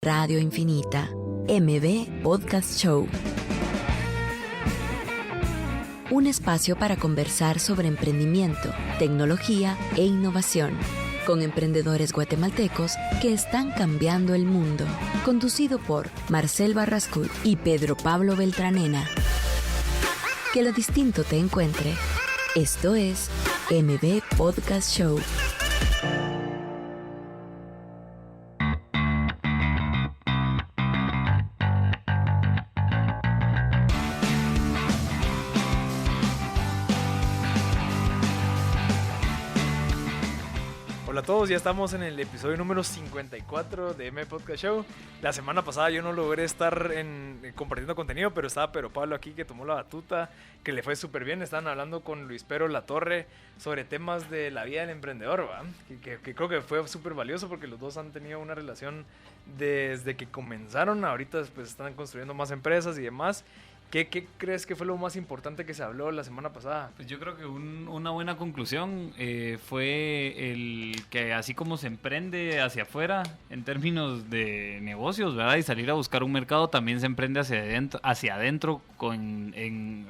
Radio Infinita, MB Podcast Show. Un espacio para conversar sobre emprendimiento, tecnología e innovación, con emprendedores guatemaltecos que están cambiando el mundo. Conducido por Marcel Barrascut y Pedro Pablo Beltranena. Que lo distinto te encuentre. Esto es MB Podcast Show. Hola a todos, ya estamos en el episodio número 54 de M Podcast Show. La semana pasada yo no logré estar compartiendo contenido, pero estaba Pedro Pablo aquí que tomó la batuta, que le fue súper bien. Estaban hablando con Luis Pedro Latorre sobre temas de la vida del emprendedor, ¿va? Que creo que fue súper valioso porque los dos han tenido una relación desde que comenzaron. Ahorita pues están construyendo más empresas y demás. ¿Qué crees que fue lo más importante que se habló la semana pasada? Pues yo creo que una buena conclusión fue el que así como se emprende hacia afuera en términos de negocios, ¿verdad? Y salir a buscar un mercado, también se emprende hacia adentro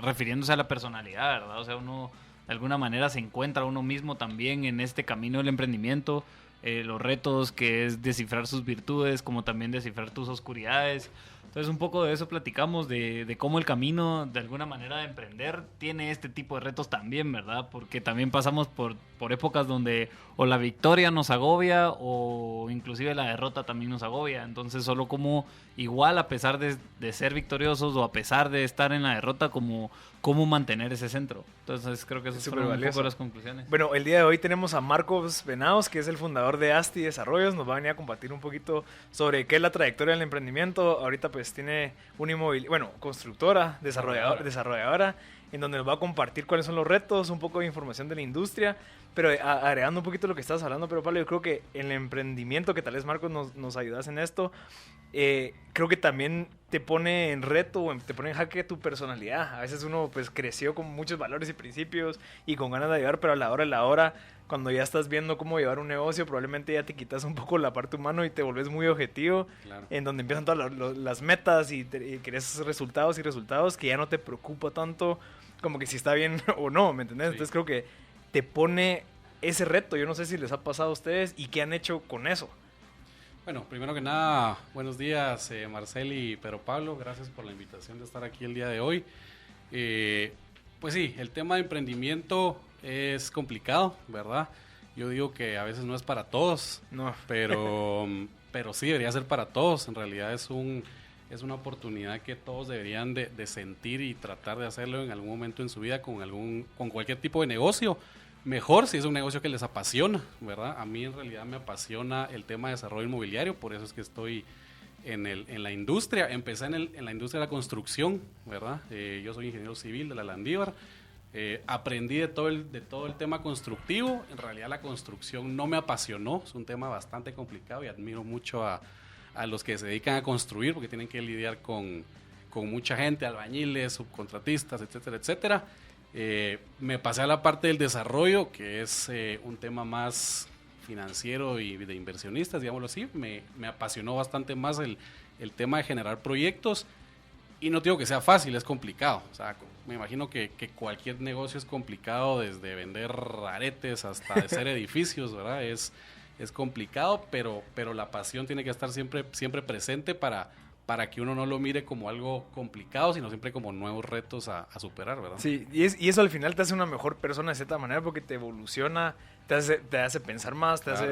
refiriéndose a la personalidad, ¿verdad? O sea, uno de alguna manera se encuentra uno mismo también en este camino del emprendimiento, los retos que es descifrar sus virtudes, como también descifrar tus oscuridades. Entonces un poco de eso platicamos, de cómo el camino de alguna manera de emprender tiene este tipo de retos también, ¿verdad? Porque también pasamos por épocas donde o la victoria nos agobia o inclusive la derrota también nos agobia. Entonces solo como igual a pesar de ser victoriosos o a pesar de estar en la derrota, cómo mantener ese centro. Entonces creo que eso fueron un poco las conclusiones. Bueno, el día de hoy tenemos a Marcos Venados, que es el fundador de Asti Desarrollos. Nos va a venir a compartir un poquito sobre qué es la trayectoria del emprendimiento. Ahorita pues tiene una constructora, desarrolladora, en donde nos va a compartir cuáles son los retos, un poco de información de la industria, pero agregando un poquito lo que estás hablando, pero Pablo, yo creo que el emprendimiento, que tal vez Marcos nos ayudas en esto, creo que también te pone en reto o te pone en jaque tu personalidad. A veces uno pues creció con muchos valores y principios y con ganas de ayudar, pero a la hora, cuando ya estás viendo cómo llevar un negocio, probablemente ya te quitas un poco la parte humana y te volvés muy objetivo, claro. En donde empiezan todas las metas y querés resultados que ya no te preocupa tanto como que si está bien o no, ¿me entendés? Sí. Entonces creo que te pone ese reto. Yo no sé si les ha pasado a ustedes y qué han hecho con eso. Bueno, primero que nada, buenos días Marcel y Pedro Pablo, gracias por la invitación de estar aquí el día de hoy. Pues sí, el tema de emprendimiento es complicado, ¿verdad? Yo digo que a veces no es para todos, no. pero sí debería ser para todos. En realidad es una oportunidad que todos deberían de sentir y tratar de hacerlo en algún momento en su vida con cualquier tipo de negocio. Mejor si es un negocio que les apasiona, ¿verdad? A mí en realidad me apasiona el tema de desarrollo inmobiliario, por eso es que estoy en la industria. Empecé en la industria de la construcción, ¿verdad? Yo soy ingeniero civil de la Landívar. Aprendí de todo el tema constructivo. En realidad la construcción no me apasionó, es un tema bastante complicado y admiro mucho a los que se dedican a construir porque tienen que lidiar con mucha gente, albañiles, subcontratistas, etcétera, etcétera. Me pasé a la parte del desarrollo, que es un tema más financiero y de inversionistas, digámoslo así. Me apasionó bastante más el tema de generar proyectos. Y no digo que sea fácil, es complicado. O sea, me imagino que cualquier negocio es complicado, desde vender aretes hasta hacer edificios, ¿verdad? Es complicado, pero la pasión tiene que estar siempre presente para que uno no lo mire como algo complicado, sino siempre como nuevos retos a superar, ¿verdad? Sí, y eso al final te hace una mejor persona de cierta manera porque te evoluciona, te hace pensar más, claro.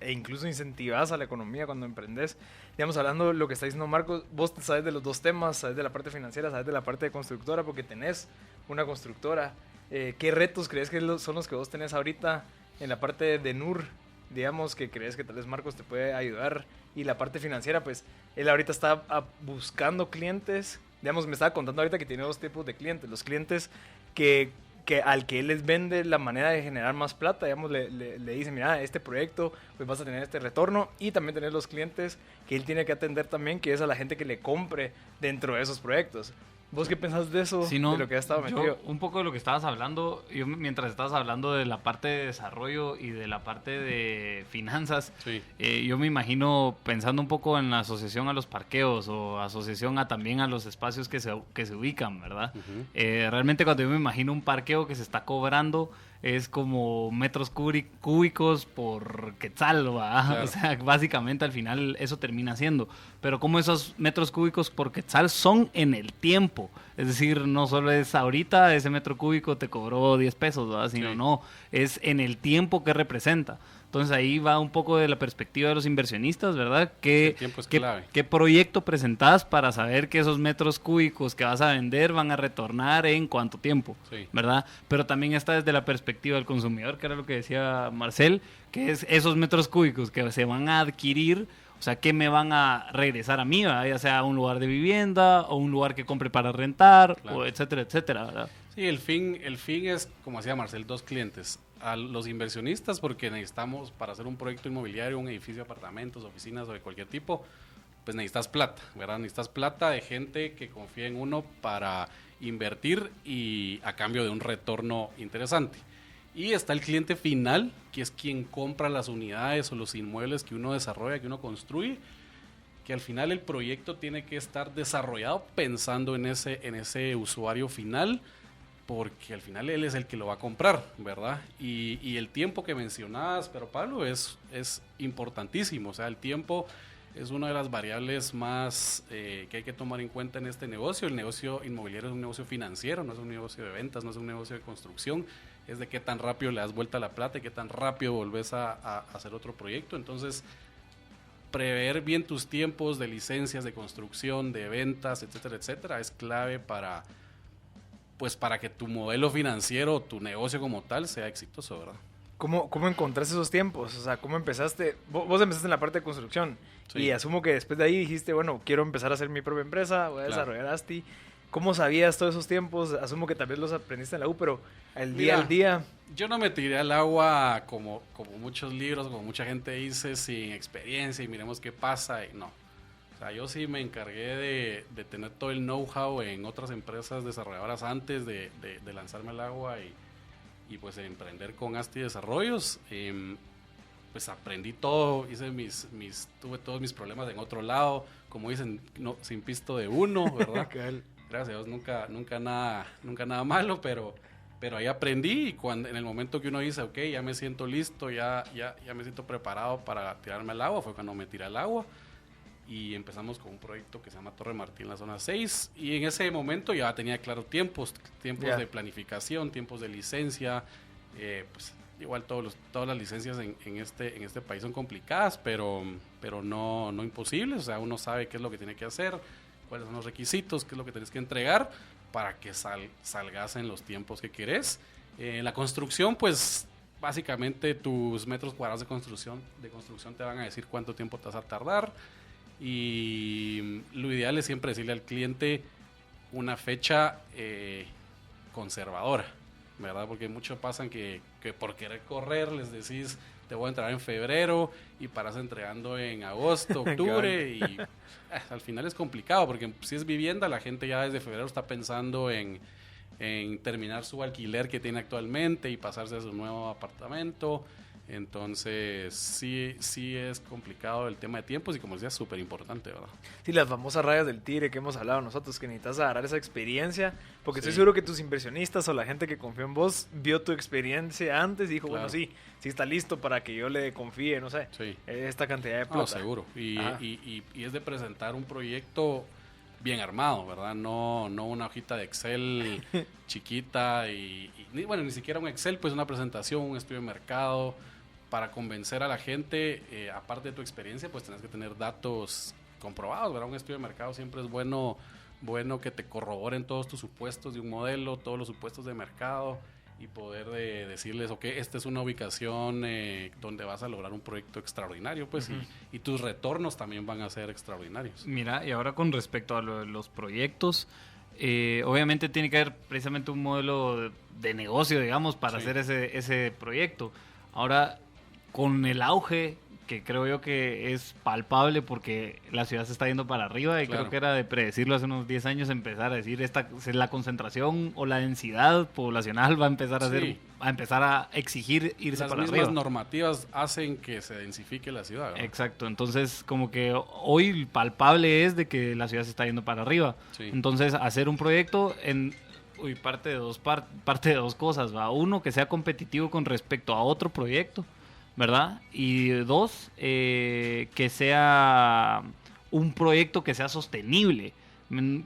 E incluso incentivas a la economía cuando emprendes. Digamos, hablando de lo que está diciendo Marcos, vos sabes de los dos temas, sabes de la parte financiera, sabes de la parte de constructora, porque tenés una constructora. ¿Qué retos crees que son los que vos tenés ahorita en la parte de NUR? Digamos, que crees que tal vez Marcos te puede ayudar, y la parte financiera, pues él ahorita está buscando clientes. Digamos, me estaba contando ahorita que tiene dos tipos de clientes: los clientes que al que él les vende la manera de generar más plata, digamos, le dice, mira, este proyecto pues vas a tener este retorno, y también tener los clientes que él tiene que atender también, que es a la gente que le compre dentro de esos proyectos. ¿Vos qué pensás de eso? Sí, no, de lo que has estado yo, metido. un poco de lo que estabas hablando, yo mientras estabas hablando de la parte de desarrollo y de la parte de finanzas, Sí. yo me imagino pensando un poco en la asociación a los parqueos o asociación a también a los espacios que se ubican, ¿verdad? Ujú. Realmente cuando yo me imagino un parqueo que se está cobrando es como metros cúbicos por quetzal, ¿va? Claro. O sea, básicamente al final eso termina siendo. Pero como esos metros cúbicos por quetzal son en el tiempo. Es decir, no solo es ahorita ese metro cúbico te cobró 10 pesos, ¿verdad? Sino Sí. no, es en el tiempo que representa. Entonces ahí va un poco de la perspectiva de los inversionistas, ¿verdad? El tiempo es clave. ¿Qué proyecto presentás para saber que esos metros cúbicos que vas a vender van a retornar en cuánto tiempo? Sí. ¿Verdad? Pero también está desde la perspectiva del consumidor, que era lo que decía Marcel, que es esos metros cúbicos que se van a adquirir, o sea, que me van a regresar a mí, ¿verdad? Ya sea un lugar de vivienda o un lugar que compre para rentar, Claro. o etcétera, etcétera, ¿verdad? Sí, el fin es, como decía Marcel, dos clientes. A los inversionistas, porque necesitamos, para hacer un proyecto inmobiliario, un edificio de apartamentos, oficinas o de cualquier tipo, pues necesitas plata, ¿verdad? Necesitas plata de gente que confía en uno para invertir y a cambio de un retorno interesante. Y está el cliente final, que es quien compra las unidades o los inmuebles que uno desarrolla, que uno construye, que al final el proyecto tiene que estar desarrollado pensando en ese usuario final, porque al final él es el que lo va a comprar, ¿verdad? Y el tiempo que mencionabas, pero Pablo, es importantísimo. O sea, el tiempo es una de las variables más que hay que tomar en cuenta en este negocio. El negocio inmobiliario es un negocio financiero, no es un negocio de ventas, no es un negocio de construcción. Es de qué tan rápido le das vuelta a la plata y qué tan rápido volvés a hacer otro proyecto. Entonces, prever bien tus tiempos de licencias, de construcción, de ventas, etcétera, etcétera, es clave para que tu modelo financiero, tu negocio como tal, sea exitoso, ¿verdad? ¿Cómo encontraste esos tiempos? O sea, ¿cómo empezaste? Vos empezaste en la parte de construcción. Sí. Y asumo que después de ahí dijiste, bueno, quiero empezar a hacer mi propia empresa, voy a Claro. desarrollar Asti. ¿Cómo sabías todos esos tiempos? Asumo que también los aprendiste en la U, pero el día Mira, al día... Yo no me tiré al agua como muchos libros, como mucha gente dice, sin experiencia y miremos qué pasa. Y no. O sea, yo sí me encargué de tener todo el know-how en otras empresas desarrolladoras antes de lanzarme al agua y pues emprender con Asti Desarrollos. Pues aprendí todo, tuve todos mis problemas en otro lado, como dicen, no, sin pisto de uno, ¿verdad? Gracias a Dios, nunca nada malo, pero ahí aprendí y en el momento que uno dice, ok, ya me siento listo, ya me siento preparado para tirarme al agua, fue cuando me tiré al agua y empezamos con un proyecto que se llama Torre Martín en la zona 6 y en ese momento ya tenía claro tiempos Yeah. de planificación, tiempos de licencia, pues igual todas las licencias en este país son complicadas, pero no imposibles, o sea, uno sabe qué es lo que tiene que hacer, cuáles son los requisitos, qué es lo que tienes que entregar para que salgas en los tiempos que querés. La construcción, pues básicamente tus metros cuadrados de construcción te van a decir cuánto tiempo te vas a tardar y lo ideal es siempre decirle al cliente una fecha conservadora, ¿verdad? Porque muchos pasan que por querer correr les decís te voy a entregar en febrero y paras entregando en agosto, octubre y al final es complicado porque si es vivienda la gente ya desde febrero está pensando en terminar su alquiler que tiene actualmente y pasarse a su nuevo apartamento. Entonces sí es complicado el tema de tiempos y como decía, es súper importante, ¿verdad? Sí, las famosas rayas del tigre que hemos hablado nosotros, que necesitas agarrar esa experiencia, porque estoy Sí. seguro que tus inversionistas o la gente que confió en vos vio tu experiencia antes y dijo, Claro. bueno, sí está listo para que yo le confíe, no sé, Sí. esta cantidad de plata. No, seguro. Y es de presentar un proyecto bien armado, ¿verdad? No una hojita de Excel chiquita y ni siquiera un Excel, pues una presentación, un estudio de mercado. Para convencer a la gente, aparte de tu experiencia, pues tenés que tener datos comprobados, ¿verdad? Un estudio de mercado siempre es bueno que te corroboren todos tus supuestos de un modelo, todos los supuestos de mercado y poder decirles, ok, esta es una ubicación donde vas a lograr un proyecto extraordinario, pues, Ujú. y tus retornos también van a ser extraordinarios. Mira, y ahora con respecto a los proyectos, obviamente tiene que haber precisamente un modelo de negocio, digamos, para Sí. hacer ese proyecto. Ahora, con el auge que creo yo que es palpable porque la ciudad se está yendo para arriba y Claro. creo que era de predecirlo hace unos 10 años, empezar a decir la concentración o la densidad poblacional va a empezar a Sí. empezar a exigir irse Las para mismas arriba. normativas hacen que se densifique la ciudad, ¿verdad? Exacto, entonces como que hoy el palpable es de que la ciudad se está yendo para arriba. Sí. Entonces hacer un proyecto parte de dos cosas, ¿va? Uno, que sea competitivo con respecto a otro proyecto, ¿verdad? Y dos, que sea un proyecto que sea sostenible.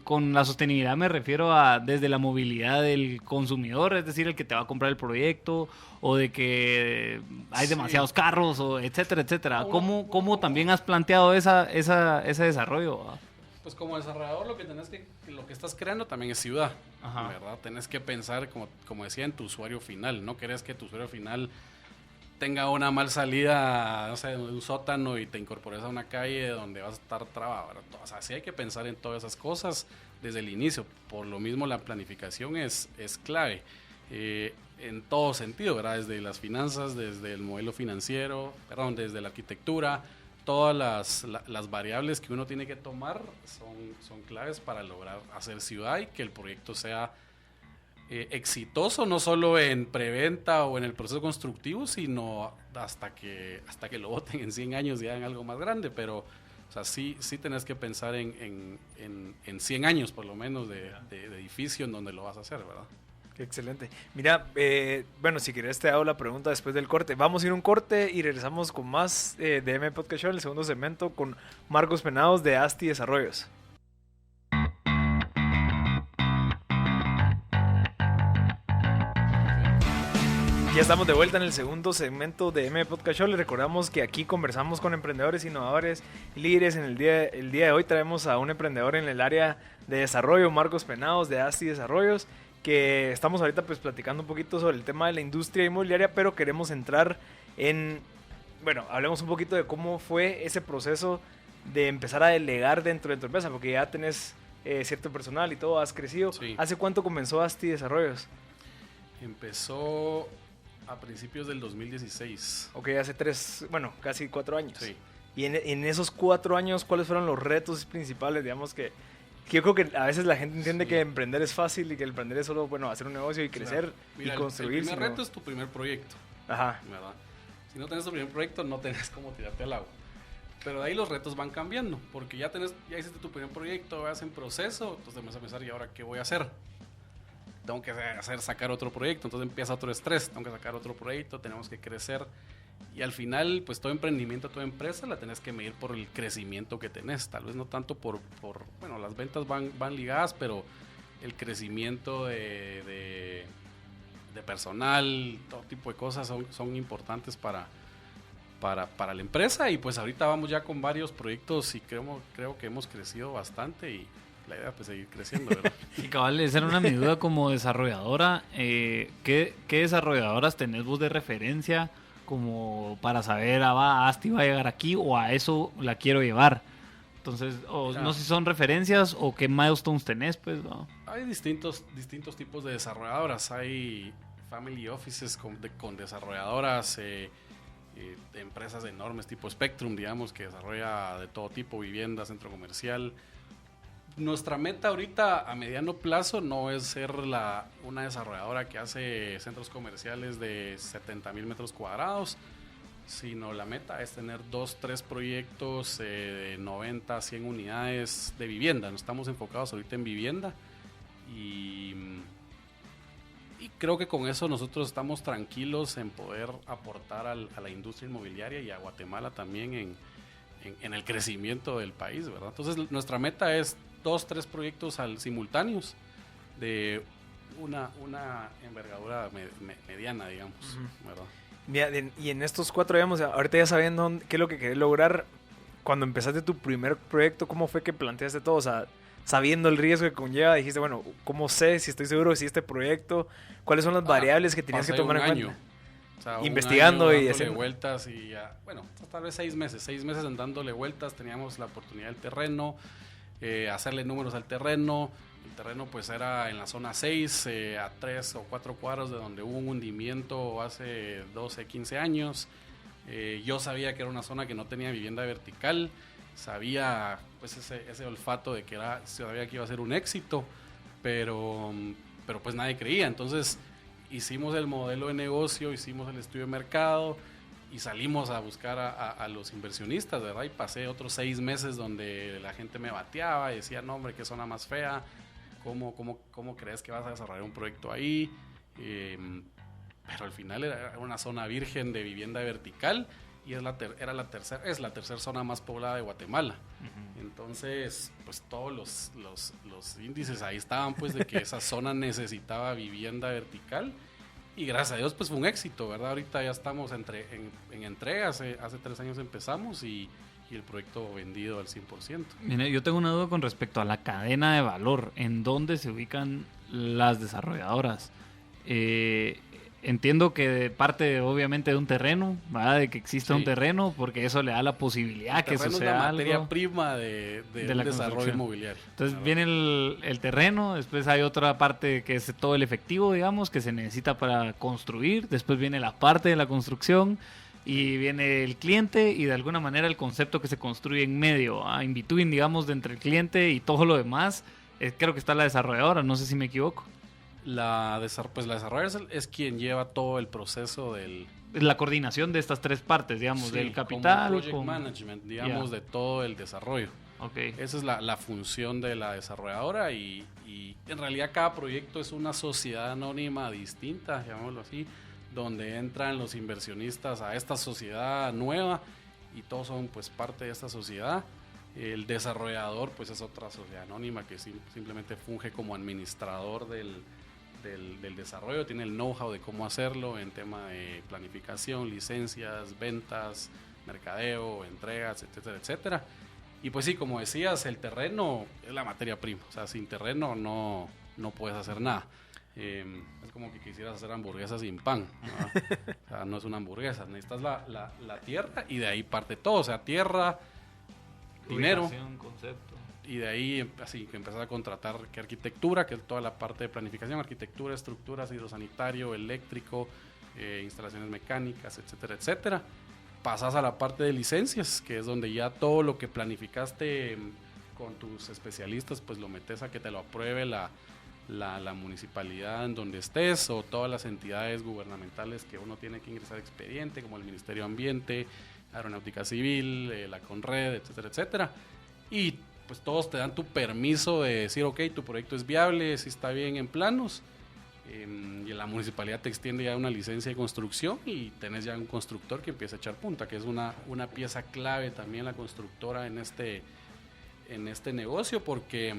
Con la sostenibilidad me refiero a desde la movilidad del consumidor, es decir, el que te va a comprar el proyecto, o de que hay Sí. demasiados carros, o etcétera, etcétera. Uno- ¿Cómo también has planteado ese desarrollo? ¿Va? Pues como desarrollador lo que estás creando también es ciudad, Ajá. ¿verdad? Tenés que pensar, como decía, en tu usuario final. No querés que tu usuario final tenga una mal salida, no sé, de un sótano y te incorpores a una calle donde vas a estar trabado, ¿verdad? O sea, sí hay que pensar en todas esas cosas desde el inicio. Por lo mismo la planificación es clave en todo sentido, ¿verdad? Desde las finanzas, desde el modelo financiero, desde la arquitectura. Todas las variables que uno tiene que tomar son claves para lograr hacer ciudad y que el proyecto sea exitoso, no solo en preventa o en el proceso constructivo, sino hasta que lo voten en 100 años y hagan algo más grande. Pero, o sea, sí tenés que pensar en 100 años por lo menos de edificio en donde lo vas a hacer, ¿verdad? Excelente. Mira, bueno, si quieres te hago la pregunta después del corte. Vamos a ir a un corte y regresamos con más de M Podcast Show, el segundo segmento, con Marcos Penados de ASTI Desarrollos. Ya estamos de vuelta en el segundo segmento de M Podcast Show. Les recordamos que aquí conversamos con emprendedores, innovadores y líderes. El día de hoy traemos a un emprendedor en el área de desarrollo, Marcos Penados de ASTI Desarrollos, que estamos ahorita pues platicando un poquito sobre el tema de la industria inmobiliaria, pero queremos entrar bueno, hablemos un poquito de cómo fue ese proceso de empezar a delegar dentro de tu empresa, porque ya tenés cierto personal y todo, has crecido. Sí. ¿Hace cuánto comenzó ASTI Desarrollos? Empezó a principios del 2016. Ok, hace casi 4 años. Sí. Y en esos 4 años, ¿cuáles fueron los retos principales? Digamos que yo creo que a veces la gente entiende que emprender es fácil y que el emprender es solo, hacer un negocio y crecer. Claro. Mira, y construir. El primer reto es tu primer proyecto, Ajá. ¿verdad? Si no tenés tu primer proyecto, no tenés cómo tirarte al agua. Pero de ahí los retos van cambiando, porque ya hiciste tu primer proyecto, vas en proceso, entonces vas a pensar, ¿y ahora qué voy a hacer? Tengo que sacar otro proyecto, entonces empieza otro estrés, tengo que sacar otro proyecto, tenemos que crecer. Y al final, pues todo emprendimiento, toda empresa la tenés que medir por el crecimiento que tenés. Tal vez no tanto bueno, las ventas van ligadas, pero el crecimiento de personal, todo tipo de cosas son importantes para la empresa. Y pues ahorita vamos ya con varios proyectos y creo que hemos crecido bastante y la idea es seguir creciendo, ¿verdad? Y cabal, esa era mi duda como desarrolladora. ¿Qué desarrolladoras tenés vos de referencia como para saber, ASTI va a llegar aquí o a eso la quiero llevar? Entonces, no sé si son referencias o qué milestones tenés, pues, ¿no? Hay distintos tipos de desarrolladoras. Hay family offices con desarrolladoras, empresas enormes tipo Spectrum, digamos, que desarrolla de todo tipo, vivienda, centro comercial. Nuestra meta ahorita a mediano plazo no es ser una desarrolladora que hace centros comerciales de 70,000 metros cuadrados, sino la meta es tener 2-3 proyectos de 90, 100 unidades de vivienda. Nos estamos enfocados ahorita en vivienda y creo que con eso nosotros estamos tranquilos en poder aportar a la industria inmobiliaria y a Guatemala también en el crecimiento del país, ¿verdad? Entonces nuestra meta es 2-3 proyectos simultáneos de una envergadura mediana, digamos, ¿verdad? Mira, y en estos 4, digamos, ahorita ya sabiendo qué es lo que querés lograr, cuando empezaste tu primer proyecto, ¿cómo fue que planteaste todo? O sea, sabiendo el riesgo que conlleva, dijiste, bueno, ¿cómo sé si estoy seguro de si este proyecto, cuáles son las variables que tenías que tomar en cuenta? O sea, investigando y haciendo vueltas y bueno, tal vez 6 meses en dándole vueltas, teníamos la oportunidad del terreno, hacerle números al terreno. El terreno pues era en la zona 6, a 3 o 4 cuadros de donde hubo un hundimiento hace 12, 15 años. Yo sabía que era una zona que no tenía vivienda vertical, sabía pues ese olfato de que sabía que iba a ser un éxito, pero pues nadie creía. Entonces hicimos el modelo de negocio, hicimos el estudio de mercado y salimos a buscar a los inversionistas, ¿verdad? Y pasé otros 6 meses donde la gente me bateaba y decía, no hombre, qué zona más fea, ¿cómo crees que vas a desarrollar un proyecto ahí? Pero al final era una zona virgen de vivienda vertical y es la tercera zona más poblada de Guatemala. Uh-huh. Entonces, pues todos los índices ahí estaban, pues, de que esa zona necesitaba vivienda vertical. Y gracias a Dios, pues fue un éxito, ¿verdad? Ahorita ya estamos en entregas, hace 3 años empezamos y el proyecto vendido al 100%. Mire, yo tengo una duda con respecto a la cadena de valor, ¿en dónde se ubican las desarrolladoras? Entiendo que parte obviamente de un terreno, ¿verdad? De que exista un terreno, porque eso le da la posibilidad que eso sea algo. El terreno es la materia prima de un desarrollo inmobiliario. Entonces viene el terreno, después hay otra parte que es todo el efectivo, digamos, que se necesita para construir, después viene la parte de la construcción y viene el cliente y de alguna manera el concepto que se construye en medio, in between, digamos, de entre el cliente y todo lo demás. Creo que está la desarrolladora, no sé si me equivoco. La desarrolladora es quien lleva todo el proceso la coordinación de estas 3 partes, digamos, sí, del capital. Como project management, digamos, de todo el desarrollo. Okay. Esa es la función de la desarrolladora y en realidad cada proyecto es una sociedad anónima distinta, llamémoslo así, donde entran los inversionistas a esta sociedad nueva y todos son pues parte de esta sociedad. El desarrollador pues es otra sociedad anónima que simplemente funge como administrador del desarrollo, tiene el know-how de cómo hacerlo en tema de planificación, licencias, ventas, mercadeo, entregas, etcétera, etcétera. Y pues sí, como decías, el terreno es la materia prima, o sea, sin terreno no puedes hacer nada. Es como que quisieras hacer hamburguesas sin pan, ¿no? O sea, no es una hamburguesa, necesitas la tierra y de ahí parte todo, o sea, tierra, dinero, concepto. Y de ahí así que empezar a contratar que arquitectura, que es toda la parte de planificación, arquitectura, estructuras, hidrosanitario, eléctrico, instalaciones mecánicas, etcétera, etcétera. Pasas a la parte de licencias, que es donde ya todo lo que planificaste con tus especialistas, pues lo metes a que te lo apruebe la municipalidad en donde estés o todas las entidades gubernamentales que uno tiene que ingresar expediente, como el Ministerio de Ambiente, Aeronáutica Civil, la Conred, etcétera, etcétera. Y pues todos te dan tu permiso de decir, ok, tu proyecto es viable, si está bien en planos, y la municipalidad te extiende ya una licencia de construcción y tenés ya un constructor que empieza a echar punta, que es una pieza clave también la constructora en este negocio, porque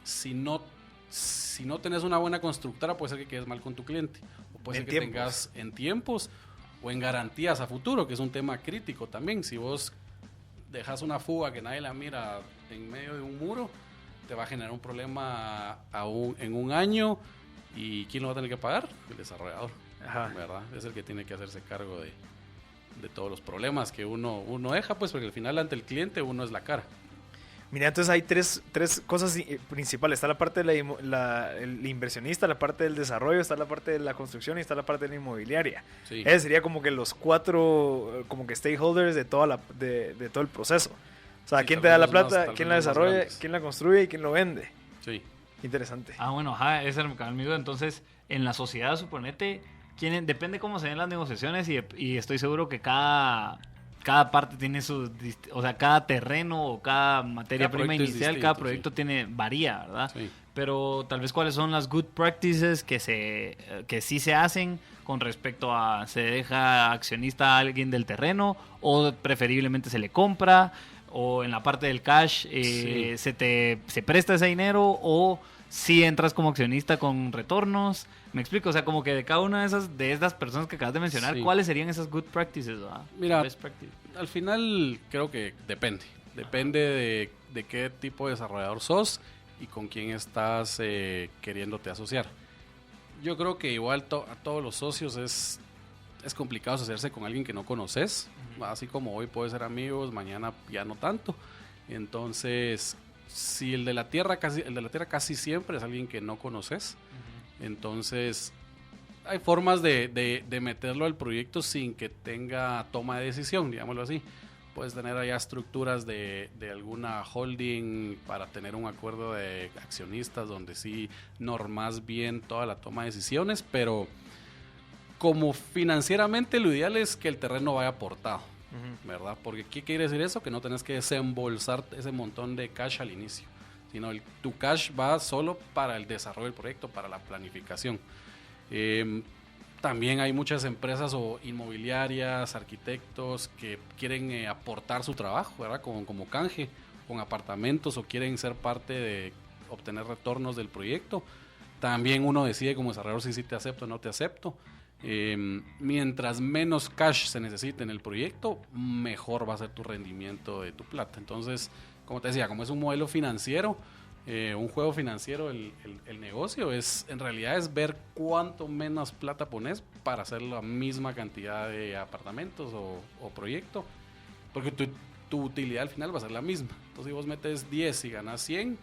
si no tenés una buena constructora, puede ser que quedes mal con tu cliente, o puede ser que tengas en tiempos o en garantías a futuro, que es un tema crítico también. Si vos dejas una fuga que nadie la mira en medio de un muro, te va a generar un problema en un año. ¿Y quién lo va a tener que pagar? El desarrollador. Ajá. ¿Verdad? Es el que tiene que hacerse cargo de todos los problemas que uno deja, pues, porque al final ante el cliente uno es la cara. Mira, entonces hay tres cosas principales. Está la parte del inversionista, la parte del desarrollo, está la parte de la construcción y está la parte de la inmobiliaria. Sí. Ese sería como que los 4 como que stakeholders de todo el proceso. O sea, sí, quién te da la plata, quién la desarrolla, quién la construye y quién lo vende. Sí. Interesante. Bueno, ajá, ese es el conmigo. Entonces, en la sociedad, suponete, depende cómo se den las negociaciones y estoy seguro que cada parte tiene o sea, cada terreno o cada materia prima inicial, cada proyecto varía, ¿verdad? Sí. Pero tal vez cuáles son las good practices que sí se hacen con respecto a se deja accionista a alguien del terreno o preferiblemente se le compra, o en la parte del cash se presta ese dinero, o si entras como accionista con retornos. Me explico, o sea, como que de cada una de estas personas que acabas de mencionar, ¿cuáles serían esas good practices? Mira, al final creo que depende de qué tipo de desarrollador sos y con quién estás queriéndote asociar. Yo creo que igual a todos los socios es complicado asociarse con alguien que no conoces, así como hoy puede ser amigos, mañana ya no tanto. Entonces, si el de la tierra casi siempre es alguien que no conoces, entonces hay formas de meterlo al proyecto sin que tenga toma de decisión, digámoslo así. Puedes tener allá estructuras de alguna holding para tener un acuerdo de accionistas donde sí normas bien toda la toma de decisiones, pero como financieramente lo ideal es que el terreno vaya aportado, ¿verdad? Porque ¿qué quiere decir eso? Que no tenés que desembolsar ese montón de cash al inicio, sino tu cash va solo para el desarrollo del proyecto, para la planificación. También hay muchas empresas o inmobiliarias, arquitectos que quieren aportar su trabajo, ¿verdad? Como canje, con apartamentos, o quieren ser parte de obtener retornos del proyecto. También uno decide como desarrollador si sí te acepto o no te acepto. Mientras menos cash se necesite en el proyecto, mejor va a ser tu rendimiento de tu plata. Entonces, como te decía, como es un modelo financiero, un juego financiero, el negocio en realidad es ver cuánto menos plata pones para hacer la misma cantidad de apartamentos o proyecto, porque tu utilidad al final va a ser la misma. Entonces, si vos metes 10 y ganas 100,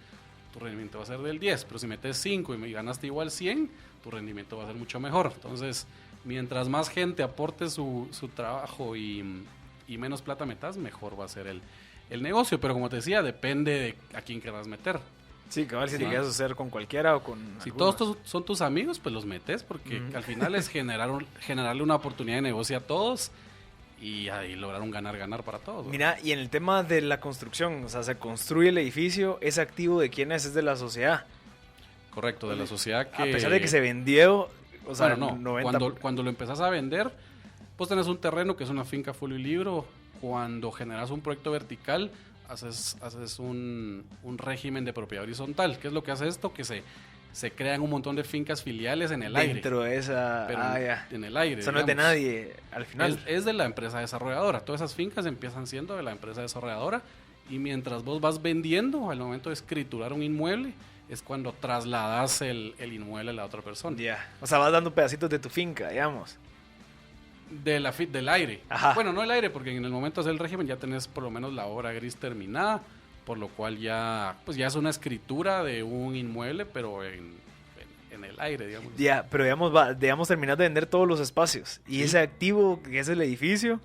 tu rendimiento va a ser del 10, pero si metes 5 y ganaste igual 100, tu rendimiento va a ser mucho mejor. Entonces, mientras más gente aporte su trabajo y menos plata metas, mejor va a ser el negocio. Pero como te decía, depende de a quién querrás meter. Sí, cabal, si te quieres hacer con cualquiera o con Si algunos. todos son tus amigos, pues los metes, porque al final es generarle una oportunidad de negocio a todos y lograr un ganar-ganar para todos, ¿no? Mira, y en el tema de la construcción, o sea, se construye el edificio, ¿es activo de quién es de la sociedad? Correcto, de la sociedad que... A pesar de que se vendió, o sea, bueno, no, 90... cuando lo empezás a vender, pues tenés un terreno que es una finca folio y libro. Cuando generas un proyecto vertical, haces un régimen de propiedad horizontal. ¿Qué es lo que hace esto? Que se crean un montón de fincas filiales en el aire. Dentro de esa... Pero ya. en el aire, Eso no es de digamos. nadie, al final. Es de la empresa desarrolladora. Todas esas fincas empiezan siendo de la empresa desarrolladora, y mientras vos vas vendiendo, al momento de escriturar un inmueble, es cuando trasladas el inmueble a la otra persona. Ya. O sea, vas dando pedacitos de tu finca, digamos. Del aire. Ajá. Bueno, no el aire, porque en el momento de hacer el régimen ya tenés por lo menos la obra gris terminada, por lo cual ya es una escritura de un inmueble, pero en el aire, digamos. Ya, pero digamos terminar de vender todos los espacios. Y Sí. ese activo, que es el edificio,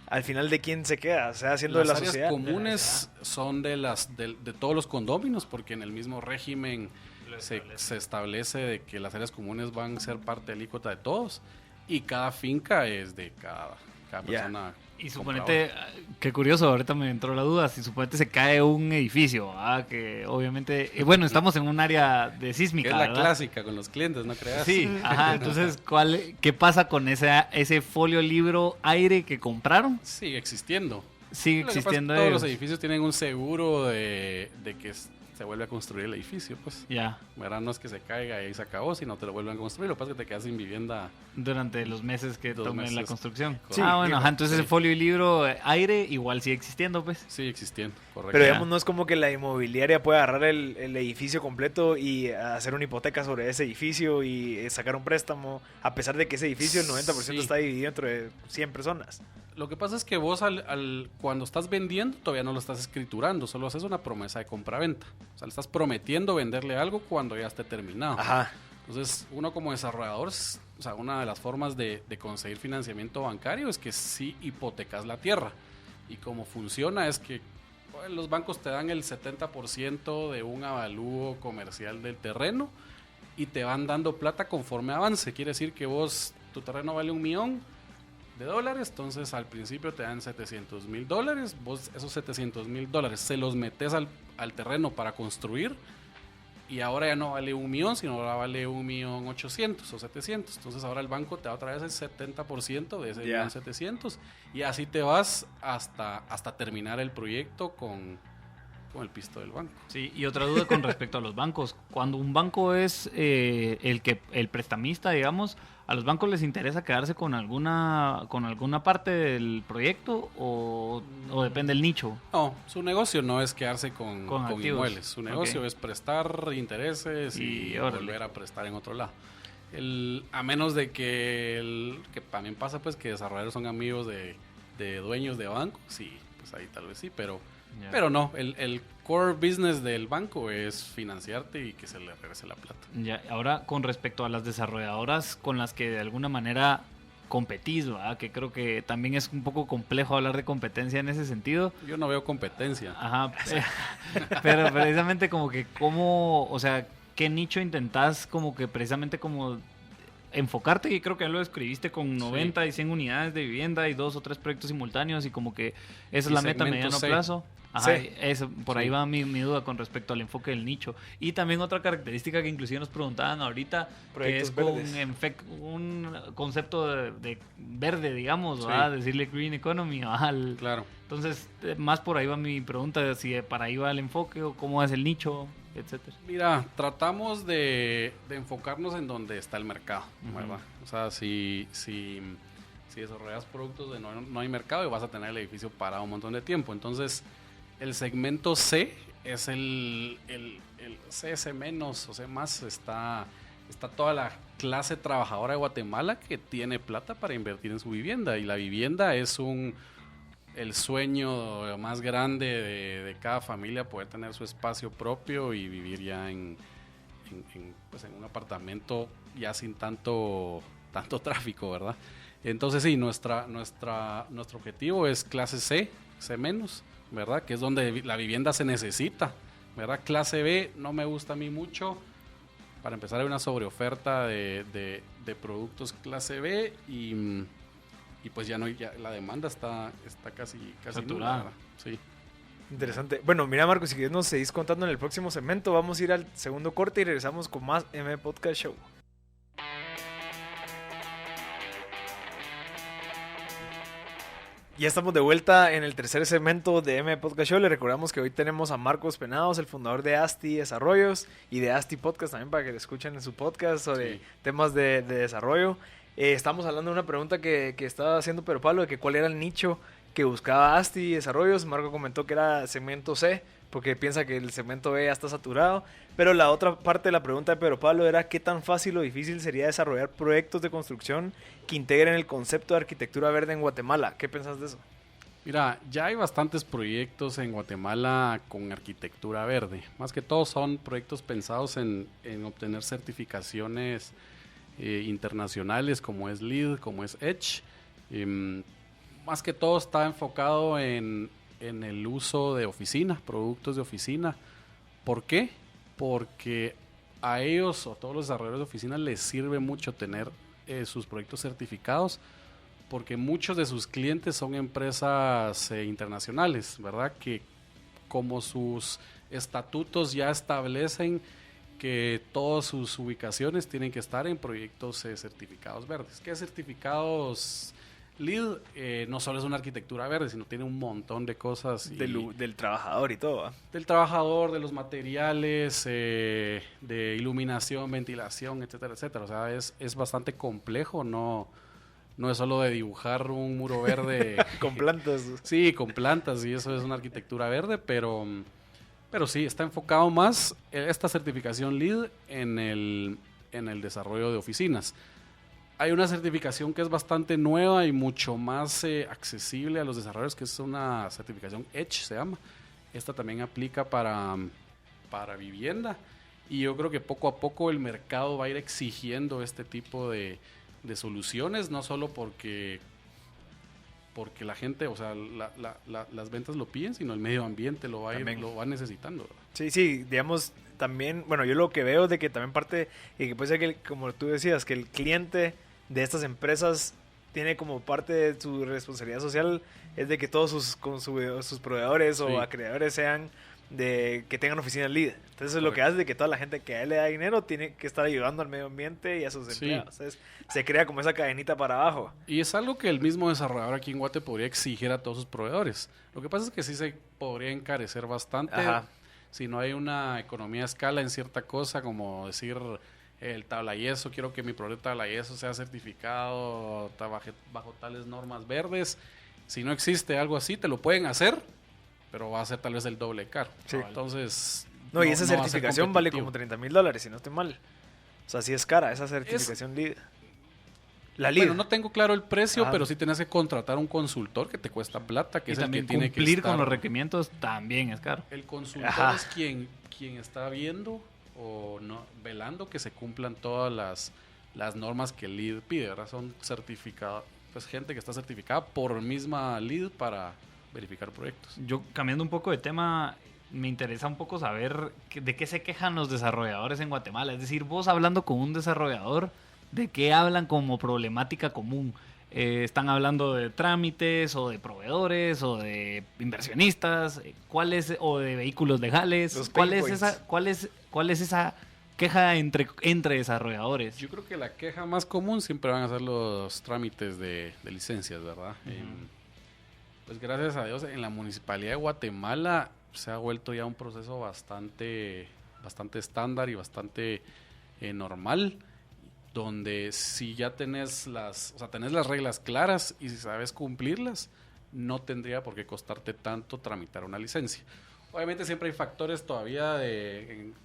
al final, ¿de quién se queda? O sea, haciendo de la Las áreas sociedad. comunes son de todos los condóminos, porque en el mismo régimen se establece de que las áreas comunes van a ser parte alícuota de todos, y cada finca es de cada persona. Y suponete, qué curioso, ahorita me entró la duda, si suponete se cae un edificio, que obviamente, bueno, estamos en un área de sísmica, Que es la ¿verdad? clásica con los clientes, ¿no creas? Sí, ajá, entonces, ¿qué pasa con ese folio libro aire que compraron? Sigue existiendo. Sigue Lo que pasa es que existiendo todos ellos. los edificios tienen un seguro de que se vuelve a construir el edificio, pues. Ya, ¿Verdad? No es que se caiga y ahí se acabó, sino te lo vuelven a construir. Lo que pasa es que te quedas sin vivienda. durante los meses que 2 tome la meses. construcción. Sí, Bueno, ajá, entonces sí. ese folio y libro aire igual sigue existiendo, pues. Sigue existiendo, correcto. Pero digamos, no es como que la inmobiliaria pueda agarrar el edificio completo y hacer una hipoteca sobre ese edificio y sacar un préstamo, a pesar de que ese edificio el 90% Sí. está dividido entre 100 personas. Lo que pasa es que vos cuando estás vendiendo todavía no lo estás escriturando, solo haces una promesa de compraventa. O sea, le estás prometiendo venderle algo cuando ya esté terminado. Ajá. Entonces, uno como desarrollador, o sea, una de las formas de conseguir financiamiento bancario es que sí hipotecas la tierra. Y cómo funciona es que bueno, los bancos te dan el 70% de un avalúo comercial del terreno y te van dando plata conforme avance. Quiere decir que tu terreno vale $1,000,000, entonces al principio te dan $700,000. Vos esos $700,000 se los metes al terreno para construir, y ahora ya no vale $1,000,000, sino ahora vale $1,800,000 o $700,000. Entonces ahora el banco te da otra vez el 70% de ese Ya. $1,700,000, y así te vas hasta terminar el proyecto con el pisto del banco. Sí, y otra duda con respecto a los bancos. Cuando un banco es el prestamista, digamos, ¿a los bancos les interesa quedarse con alguna parte del proyecto o depende del nicho? No, su negocio no es quedarse con activos. inmuebles. Su negocio Ok. es prestar intereses y órale. volver a prestar en otro lado. A menos de que también pasa pues que desarrolladores son amigos de dueños de bancos, sí, pues ahí tal vez sí, pero Ya. Pero no, el core business del banco es financiarte y que se le regrese la plata. Ya, ahora con respecto a las desarrolladoras con las que de alguna manera competís, ¿verdad? Que creo que también es un poco complejo hablar de competencia en ese sentido. Yo no veo competencia. Ajá, pero precisamente como que cómo, o sea, ¿qué nicho intentás como que precisamente como enfocarte? Y creo que ya lo escribiste con 90 y 100 unidades de vivienda y 2 o 3 proyectos simultáneos y como que esa es la meta a mediano plazo. Ajá, Sí. eso, por ahí va mi duda con respecto al enfoque del nicho. Y también otra característica que inclusive nos preguntaban ahorita, Proyectos que es con verdes. un concepto de verde, digamos, Sí. ¿verdad? Decirle green economy, ¿verdad? Claro. Entonces, más por ahí va mi pregunta, si para ahí va el enfoque o cómo es el nicho, etcétera. Mira, tratamos de enfocarnos en donde está el mercado, ¿verdad? O sea, si desarrollas productos de no hay mercado y vas a tener el edificio parado un montón de tiempo. Entonces, el segmento C es el CS menos o C más, está toda la clase trabajadora de Guatemala que tiene plata para invertir en su vivienda, y la vivienda es el sueño más grande de cada familia, poder tener su espacio propio y vivir ya en un apartamento ya sin tanto tráfico, ¿verdad? Entonces sí, nuestro objetivo es clase C menos, ¿verdad? Que es donde la vivienda se necesita, ¿verdad? Clase B no me gusta a mí mucho. Para empezar, hay una sobreoferta de productos clase B y pues ya la demanda está casi saturada. nula, ¿verdad? Sí. Interesante. Bueno, mira, Marcos, si quieres nos seguís contando en el próximo segmento. Vamos a ir al segundo corte y regresamos con más M Podcast Show. Ya estamos de vuelta en el tercer segmento de M Podcast Show. Le recordamos que hoy tenemos a Marcos Penados, el fundador de Asti Desarrollos y de Asti Podcast también, para que lo escuchen en su podcast sobre temas de desarrollo. Estamos hablando de una pregunta que estaba haciendo Pedro Pablo, de que cuál era el nicho que buscaba Asti Desarrollos. Marco comentó que era segmento C, porque piensa que el segmento B ya está saturado. Pero la otra parte de la pregunta de Pedro Pablo era qué tan fácil o difícil sería desarrollar proyectos de construcción que integren el concepto de arquitectura verde en Guatemala. ¿Qué piensas de eso? Mira, ya hay bastantes proyectos en Guatemala con arquitectura verde. Más que todo son proyectos pensados en obtener certificaciones internacionales como es LEED, como es EDGE. Más que todo está enfocado en el uso de oficina, productos de oficina. ¿Por qué? Porque a ellos o a todos los desarrolladores de oficina les sirve mucho tener sus proyectos certificados, porque muchos de sus clientes son empresas internacionales, ¿verdad? Que como sus estatutos ya establecen que todas sus ubicaciones tienen que estar en proyectos certificados verdes. ¿Qué certificados? LEED no solo es una arquitectura verde, sino tiene un montón de cosas. Del trabajador y todo, ¿va? Del trabajador, de los materiales, de iluminación, ventilación, etcétera, etcétera. O sea, es bastante complejo, no es solo de dibujar un muro verde. Con plantas. Sí, con plantas, y eso es una arquitectura verde, pero sí, está enfocado más esta certificación LEED en el desarrollo de oficinas. Hay una certificación que es bastante nueva y mucho más accesible a los desarrolladores, que es una certificación EDGE, se llama. Esta también aplica para vivienda, y yo creo que poco a poco el mercado va a ir exigiendo este tipo de soluciones, no solo porque la gente, o sea, las ventas lo piden, sino el medio ambiente lo va necesitando, ¿verdad? Sí, digamos, también, bueno, yo lo que veo de que también parte, y que puede ser que, como tú decías, que el cliente de estas empresas tiene como parte de su responsabilidad social, es de que todos sus proveedores o acreedores sean que tengan oficinas LEED. Entonces eso es lo que hace de que toda la gente que a él le da dinero tiene que estar ayudando al medio ambiente y a sus empleados. Entonces se crea como esa cadenita para abajo. Y es algo que el mismo desarrollador aquí en Guate podría exigir a todos sus proveedores. Lo que pasa es que sí se podría encarecer bastante. Ajá. Si no hay una economía a escala en cierta cosa, como decir el tablayeso, quiero que mi proyecto tablayeso sea certificado bajo tales normas verdes. Si no existe algo así, te lo pueden hacer, pero va a ser tal vez el doble caro. Sí. Entonces... No, y esa certificación vale como $30,000, si no estoy mal. O sea, sí es cara esa certificación LEED. La lead. Bueno, no tengo claro el precio, pero sí tenés que contratar un consultor que te cuesta plata, que Y es el que también tiene que cumplir estar. con los requerimientos también es caro. El consultor Ajá. es quien está viendo o no velando que se cumplan todas las normas que el lead pide, ¿verdad? Son certificados, pues gente que está certificada por misma lead para verificar proyectos. Yo, cambiando un poco de tema, me interesa un poco saber de qué se quejan los desarrolladores en Guatemala. Es decir, vos hablando con un desarrollador, ¿de qué hablan como problemática común? ¿Están hablando de trámites o de proveedores o de inversionistas? ¿O de vehículos legales? Los ¿Cuál pain es esa queja entre desarrolladores? Yo creo que la queja más común siempre van a ser los trámites de licencias, ¿verdad? Pues gracias a Dios en la Municipalidad de Guatemala se ha vuelto ya un proceso bastante estándar y bastante normal, donde si ya tenés las reglas claras y si sabes cumplirlas, no tendría por qué costarte tanto tramitar una licencia. Obviamente siempre hay factores todavía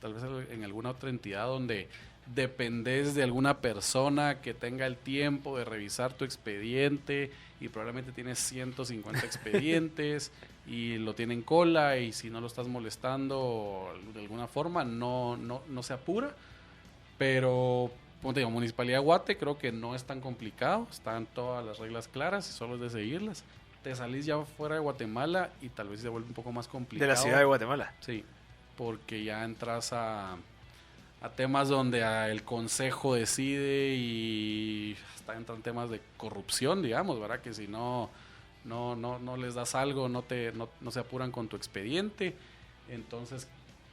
tal vez en alguna otra entidad donde dependes de alguna persona que tenga el tiempo de revisar tu expediente y probablemente tienes 150 expedientes y lo tiene en cola, y si no lo estás molestando de alguna forma no se apura, pero como te digo, Municipalidad de Guate creo que no es tan complicado, están todas las reglas claras y solo es de seguirlas. Te salís ya fuera de Guatemala y tal vez se vuelve un poco más complicado. De la ciudad de Guatemala. Sí, porque ya entras a temas donde el consejo decide y hasta entran temas de corrupción, digamos, ¿verdad? Que si no les das algo, no se apuran con tu expediente. Entonces,